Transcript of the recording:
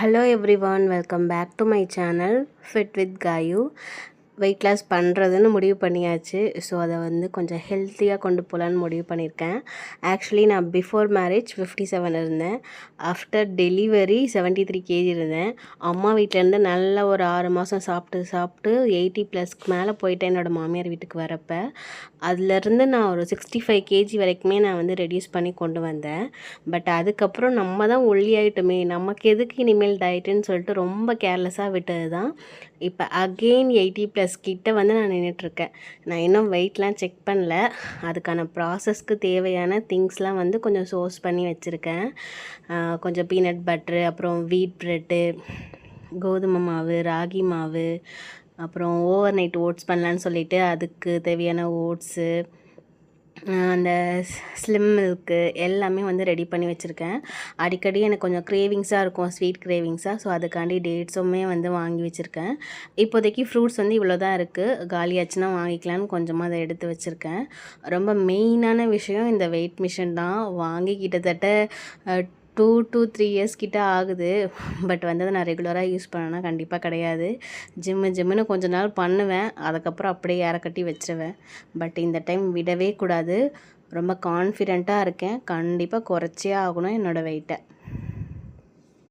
Hello everyone, welcome back to my channel Fit with Gayu. Weight loss பண்ணுறதுன்னு முடிவு பண்ணியாச்சு. So அதை கொஞ்சம் ஹெல்த்தியாக கொண்டு போகலான்னு முடிவு பண்ணியிருக்கேன். ஆக்சுவலி நான் பிஃபோர் மேரேஜ் 57 இருந்தேன். ஆஃப்டர் டெலிவரி 73 கேஜி இருந்தேன். அம்மா வீட்டிலேருந்து நல்ல ஒரு 6 மாதம் சாப்பிட்டு 80+ மேலே போயிட்டேன் என்னோடய மாமியார் வீட்டுக்கு வரப்போ. அதுலேருந்து நான் ஒரு 65 கேஜி வரைக்குமே நான் ரெடியூஸ் பண்ணி கொண்டு வந்தேன். பட் அதுக்கப்புறம் நம்ம தான் ஒல்லியாயிட்டோமே, நமக்கு எதுக்கு இனிமேல் டயட்டுன்னு சொல்லிட்டு ரொம்ப கேர்லெஸ்ஸாக விட்டது தான். இப்போ அகெயின் 80+ கிட்ட நான் நின்றுட்டுருக்கேன். நான் இன்னும் வெயிட்லாம் செக் பண்ணல. அதுக்கான ப்ராசஸ்க்கு தேவையான திங்ஸ்லாம் கொஞ்சம் சோர்ஸ் பண்ணி வச்சுருக்கேன். கொஞ்சம் பீனட் பட்ரு, அப்புறம் வீட் ப்ரெட்டு, கோதுமை மாவு, ராகி மாவு, அப்புறம் ஓவர் நைட் ஓட்ஸ் பண்ணலான்னு சொல்லிவிட்டு அதுக்கு தேவையான ஓட்ஸு, அந்த ஸ்லிம் மில்க்கு எல்லாமே ரெடி பண்ணி வச்சுருக்கேன். அடிக்கடி எனக்கு கொஞ்சம் க்ரேவிங்ஸாக இருக்கும், ஸ்வீட் க்ரேவிங்ஸாக. ஸோ அதுக்காண்டி டேட்ஸுமே வாங்கி வச்சுருக்கேன். இப்போதைக்கு ஃப்ரூட்ஸ் இவ்வளோ தான் இருக்குது. காலியாச்சுன்னா வாங்கிக்கலான்னு கொஞ்சமாக அதை எடுத்து வச்சுருக்கேன். ரொம்ப மெயினான விஷயம் இந்த வெயிட் மிஷின் தான். வாங்கி கிட்டத்தட்ட 2 to 3 இயர்ஸ் கிட்ட ஆகுது. பட் அதை நான் ரெகுலராக யூஸ் பண்ணேன்னா கண்டிப்பாக கிடையாது. ஜிம்முன்னு கொஞ்ச நாள் பண்ணுவேன், அதுக்கப்புறம் அப்படியே ஏறக்கட்டி வச்சுருவேன். பட் இந்த டைம் விடவே கூடாது. ரொம்ப கான்ஃபிடெண்ட்டாக இருக்கேன். கண்டிப்பாக குறைச்சே ஆகணும் என்னோடய வெயிட்டை.